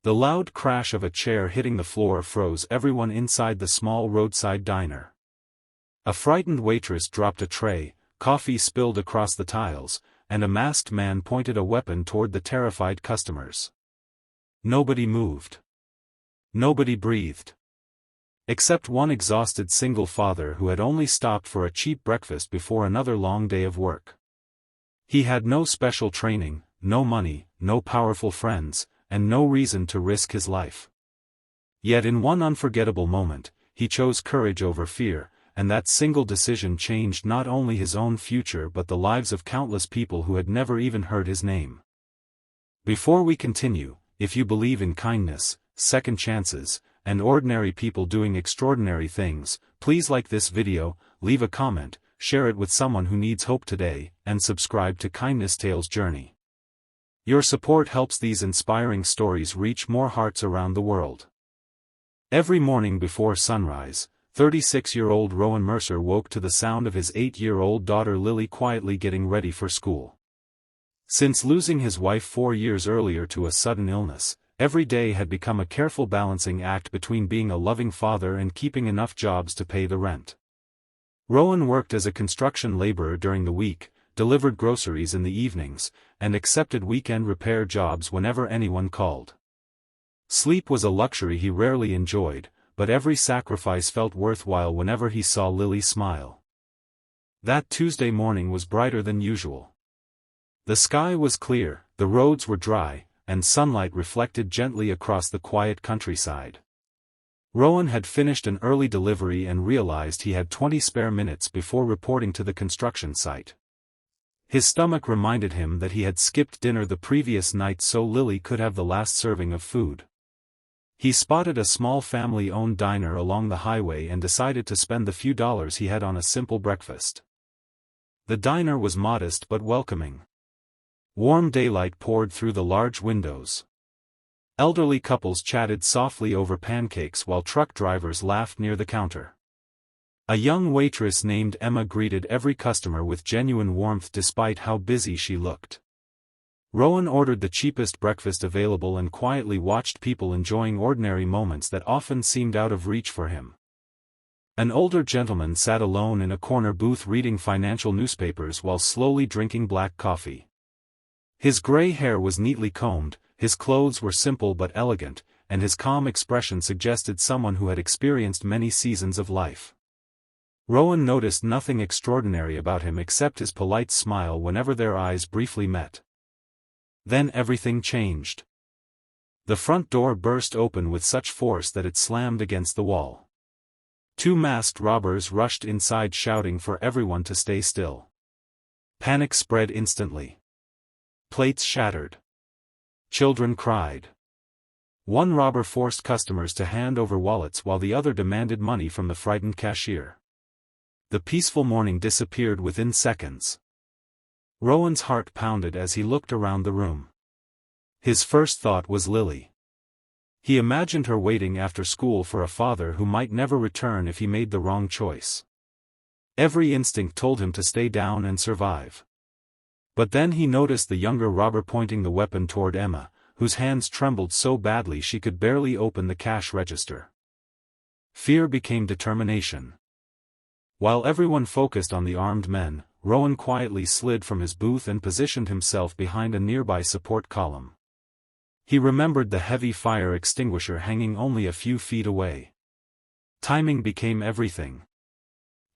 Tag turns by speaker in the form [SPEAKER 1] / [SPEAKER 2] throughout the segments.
[SPEAKER 1] The loud crash of a chair hitting the floor froze everyone inside the small roadside diner. A frightened waitress dropped a tray, coffee spilled across the tiles, and a masked man pointed a weapon toward the terrified customers. Nobody moved. Nobody breathed. Except one exhausted single father who had only stopped for a cheap breakfast before another long day of work. He had no special training, no money, no powerful friends, and no reason to risk his life. Yet in one unforgettable moment, he chose courage over fear, and that single decision changed not only his own future but the lives of countless people who had never even heard his name. Before we continue, if you believe in kindness, second chances, and ordinary people doing extraordinary things, please like this video, leave a comment, share it with someone who needs hope today, and subscribe to Kindness Tales Journey. Your support helps these inspiring stories reach more hearts around the world. Every morning before sunrise, 36-year-old Rowan Mercer woke to the sound of his 8-year-old daughter Lily quietly getting ready for school. Since losing his wife 4 years earlier to a sudden illness, every day had become a careful balancing act between being a loving father and keeping enough jobs to pay the rent. Rowan worked as a construction laborer during the week, delivered groceries in the evenings, and accepted weekend repair jobs whenever anyone called. Sleep was a luxury he rarely enjoyed, but every sacrifice felt worthwhile whenever he saw Lily smile. That Tuesday morning was brighter than usual. The sky was clear, the roads were dry, and sunlight reflected gently across the quiet countryside. Rowan had finished an early delivery and realized he had 20 spare minutes before reporting to the construction site. His stomach reminded him that he had skipped dinner the previous night so Lily could have the last serving of food. He spotted a small family-owned diner along the highway and decided to spend the few dollars he had on a simple breakfast. The diner was modest but welcoming. Warm daylight poured through the large windows. Elderly couples chatted softly over pancakes while truck drivers laughed near the counter. A young waitress named Emma greeted every customer with genuine warmth despite how busy she looked. Rowan ordered the cheapest breakfast available and quietly watched people enjoying ordinary moments that often seemed out of reach for him. An older gentleman sat alone in a corner booth reading financial newspapers while slowly drinking black coffee. His gray hair was neatly combed, his clothes were simple but elegant, and his calm expression suggested someone who had experienced many seasons of life. Rowan noticed nothing extraordinary about him except his polite smile whenever their eyes briefly met. Then everything changed. The front door burst open with such force that it slammed against the wall. 2 masked robbers rushed inside shouting for everyone to stay still. Panic spread instantly. Plates shattered. Children cried. One robber forced customers to hand over wallets while the other demanded money from the frightened cashier. The peaceful morning disappeared within seconds. Rowan's heart pounded as he looked around the room. His first thought was Lily. He imagined her waiting after school for a father who might never return if he made the wrong choice. Every instinct told him to stay down and survive. But then he noticed the younger robber pointing the weapon toward Emma, whose hands trembled so badly she could barely open the cash register. Fear became determination. While everyone focused on the armed men, Rowan quietly slid from his booth and positioned himself behind a nearby support column. He remembered the heavy fire extinguisher hanging only a few feet away. Timing became everything.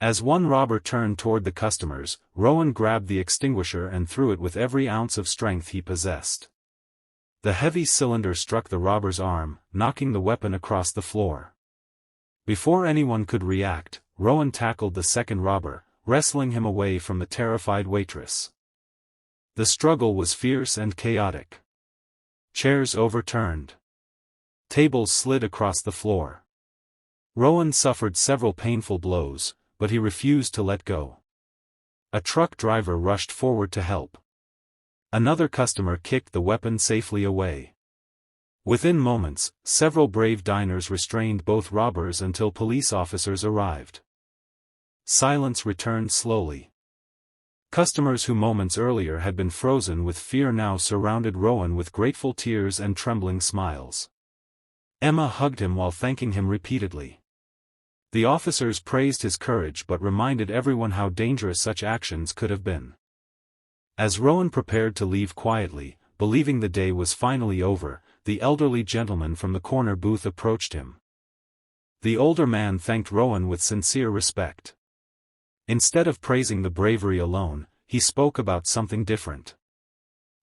[SPEAKER 1] As one robber turned toward the customers, Rowan grabbed the extinguisher and threw it with every ounce of strength he possessed. The heavy cylinder struck the robber's arm, knocking the weapon across the floor. Before anyone could react, Rowan tackled the second robber, wrestling him away from the terrified waitress. The struggle was fierce and chaotic. Chairs overturned. Tables slid across the floor. Rowan suffered several painful blows, but he refused to let go. A truck driver rushed forward to help. Another customer kicked the weapon safely away. Within moments, several brave diners restrained both robbers until police officers arrived. Silence returned slowly. Customers who moments earlier had been frozen with fear now surrounded Rowan with grateful tears and trembling smiles. Emma hugged him while thanking him repeatedly. The officers praised his courage but reminded everyone how dangerous such actions could have been. As Rowan prepared to leave quietly, believing the day was finally over, the elderly gentleman from the corner booth approached him. The older man thanked Rowan with sincere respect. Instead of praising the bravery alone, he spoke about something different.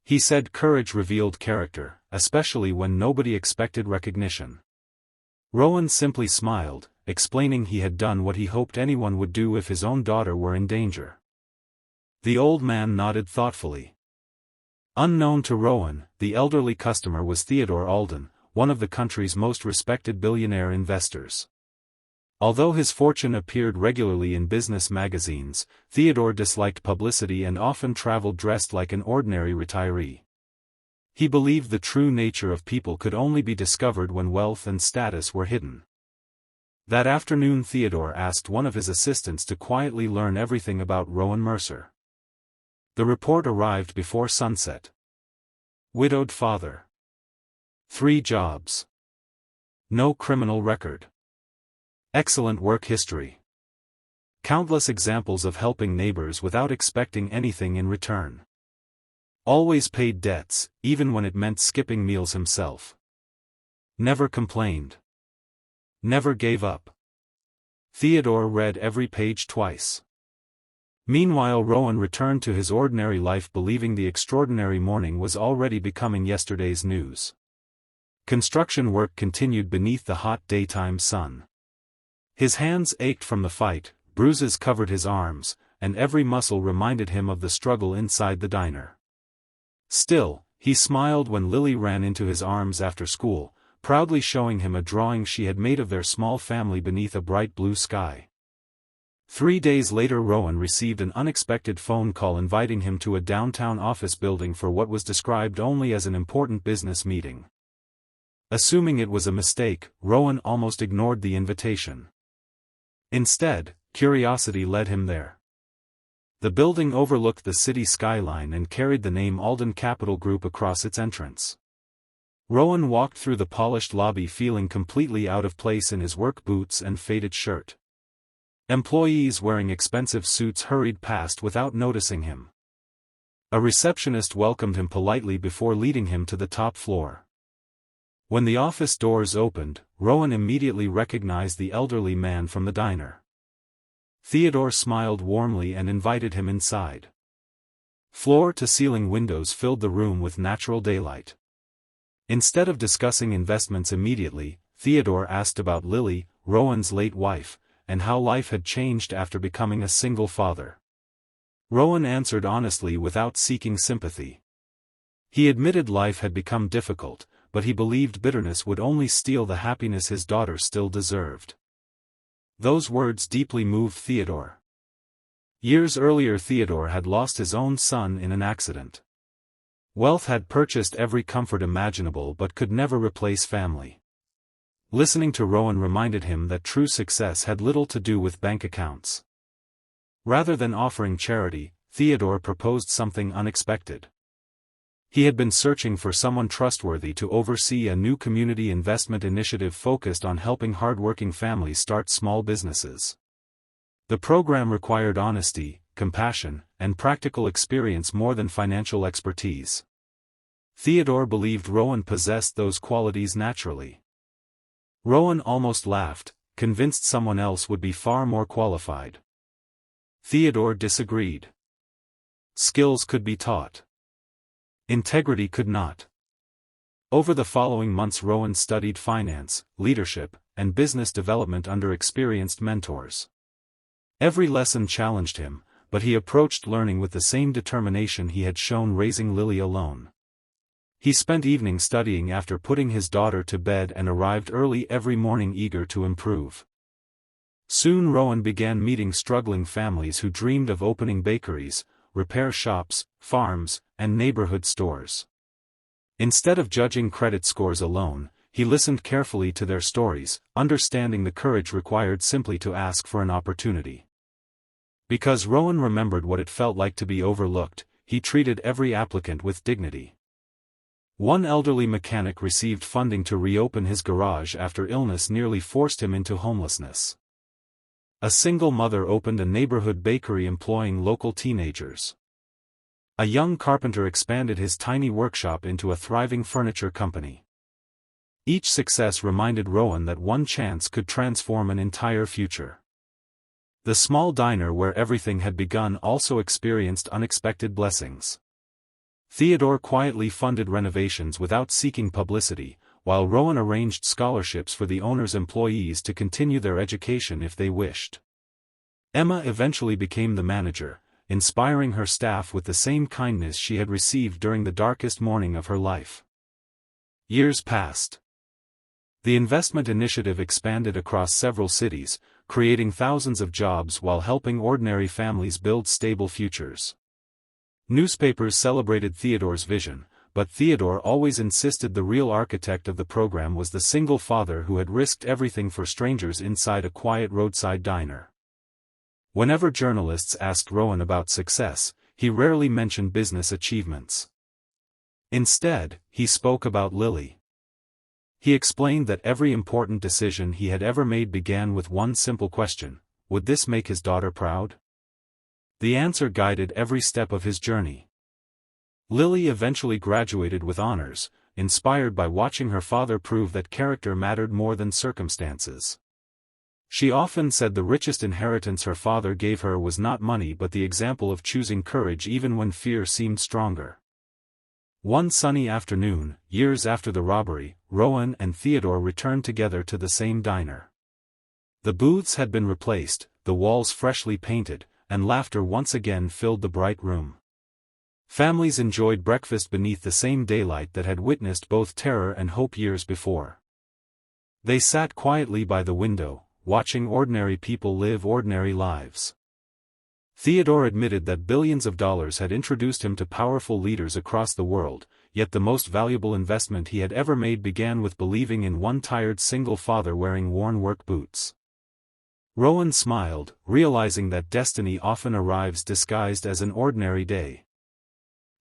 [SPEAKER 1] He said courage revealed character, especially when nobody expected recognition. Rowan simply smiled, explaining he had done what he hoped anyone would do if his own daughter were in danger. The old man nodded thoughtfully. Unknown to Rowan, the elderly customer was Theodore Alden, one of the country's most respected billionaire investors. Although his fortune appeared regularly in business magazines, Theodore disliked publicity and often traveled dressed like an ordinary retiree. He believed the true nature of people could only be discovered when wealth and status were hidden. That afternoon Theodore asked one of his assistants to quietly learn everything about Rowan Mercer. The report arrived before sunset. Widowed father. 3 jobs. No criminal record. Excellent work history. Countless examples of helping neighbors without expecting anything in return. Always paid debts, even when it meant skipping meals himself. Never complained. Never gave up. Theodore read every page twice. Meanwhile Rowan returned to his ordinary life believing the extraordinary morning was already becoming yesterday's news. Construction work continued beneath the hot daytime sun. His hands ached from the fight, bruises covered his arms, and every muscle reminded him of the struggle inside the diner. Still, he smiled when Lily ran into his arms after school, proudly showing him a drawing she had made of their small family beneath a bright blue sky. 3 days later Rowan received an unexpected phone call inviting him to a downtown office building for what was described only as an important business meeting. Assuming it was a mistake, Rowan almost ignored the invitation. Instead, curiosity led him there. The building overlooked the city skyline and carried the name Alden Capital Group across its entrance. Rowan walked through the polished lobby feeling completely out of place in his work boots and faded shirt. Employees wearing expensive suits hurried past without noticing him. A receptionist welcomed him politely before leading him to the top floor. When the office doors opened, Rowan immediately recognized the elderly man from the diner. Theodore smiled warmly and invited him inside. Floor-to-ceiling windows filled the room with natural daylight. Instead of discussing investments immediately, Theodore asked about Lily, Rowan's late wife, and how life had changed after becoming a single father. Rowan answered honestly without seeking sympathy. He admitted life had become difficult, but he believed bitterness would only steal the happiness his daughter still deserved. Those words deeply moved Theodore. Years earlier Theodore had lost his own son in an accident. Wealth had purchased every comfort imaginable but could never replace family. Listening to Rowan reminded him that true success had little to do with bank accounts. Rather than offering charity, Theodore proposed something unexpected. He had been searching for someone trustworthy to oversee a new community investment initiative focused on helping hardworking families start small businesses. The program required honesty, compassion, and practical experience more than financial expertise. Theodore believed Rowan possessed those qualities naturally. Rowan almost laughed, convinced someone else would be far more qualified. Theodore disagreed. Skills could be taught. Integrity could not. Over the following months Rowan studied finance, leadership, and business development under experienced mentors. Every lesson challenged him, but he approached learning with the same determination he had shown raising Lily alone. He spent evenings studying after putting his daughter to bed and arrived early every morning eager to improve. Soon Rowan began meeting struggling families who dreamed of opening bakeries, repair shops, farms, and neighborhood stores. Instead of judging credit scores alone, he listened carefully to their stories, understanding the courage required simply to ask for an opportunity. Because Rowan remembered what it felt like to be overlooked, he treated every applicant with dignity. One elderly mechanic received funding to reopen his garage after illness nearly forced him into homelessness. A single mother opened a neighborhood bakery employing local teenagers. A young carpenter expanded his tiny workshop into a thriving furniture company. Each success reminded Rowan that one chance could transform an entire future. The small diner where everything had begun also experienced unexpected blessings. Theodore quietly funded renovations without seeking publicity, while Rowan arranged scholarships for the owner's employees to continue their education if they wished. Emma eventually became the manager, inspiring her staff with the same kindness she had received during the darkest morning of her life. Years passed. The investment initiative expanded across several cities, creating thousands of jobs while helping ordinary families build stable futures. Newspapers celebrated Theodore's vision, but Theodore always insisted the real architect of the program was the single father who had risked everything for strangers inside a quiet roadside diner. Whenever journalists asked Rowan about success, he rarely mentioned business achievements. Instead, he spoke about Lily. He explained that every important decision he had ever made began with one simple question: would this make his daughter proud? The answer guided every step of his journey. Lily eventually graduated with honors, inspired by watching her father prove that character mattered more than circumstances. She often said the richest inheritance her father gave her was not money but the example of choosing courage even when fear seemed stronger. One sunny afternoon, years after the robbery, Rowan and Theodore returned together to the same diner. The booths had been replaced, the walls freshly painted, and laughter once again filled the bright room. Families enjoyed breakfast beneath the same daylight that had witnessed both terror and hope years before. They sat quietly by the window, watching ordinary people live ordinary lives. Theodore admitted that billions of dollars had introduced him to powerful leaders across the world, yet the most valuable investment he had ever made began with believing in one tired single father wearing worn work boots. Rowan smiled, realizing that destiny often arrives disguised as an ordinary day.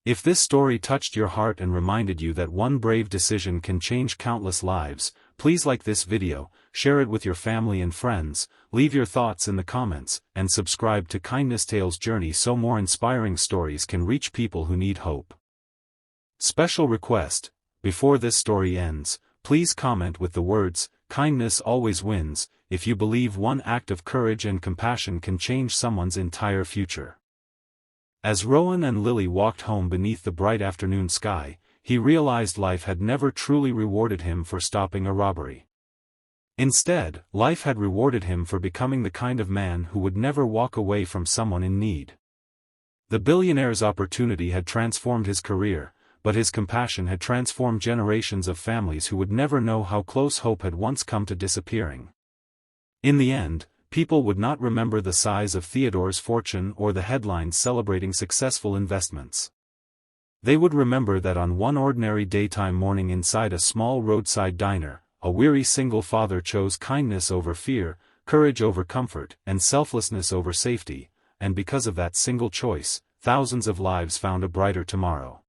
[SPEAKER 1] If this story touched your heart and reminded you that one brave decision can change countless lives, please like this video, share it with your family and friends, leave your thoughts in the comments, and subscribe to Kindness Tales Journey so more inspiring stories can reach people who need hope. Special request: before this story ends, please comment with the words, "Kindness always wins," if you believe one act of courage and compassion can change someone's entire future. As Rowan and Lily walked home beneath the bright afternoon sky, he realized life had never truly rewarded him for stopping a robbery. Instead, life had rewarded him for becoming the kind of man who would never walk away from someone in need. The billionaire's opportunity had transformed his career, but his compassion had transformed generations of families who would never know how close hope had once come to disappearing. In the end, people would not remember the size of Theodore's fortune or the headlines celebrating successful investments. They would remember that on one ordinary daytime morning inside a small roadside diner, a weary single father chose kindness over fear, courage over comfort, and selflessness over safety, and because of that single choice, thousands of lives found a brighter tomorrow.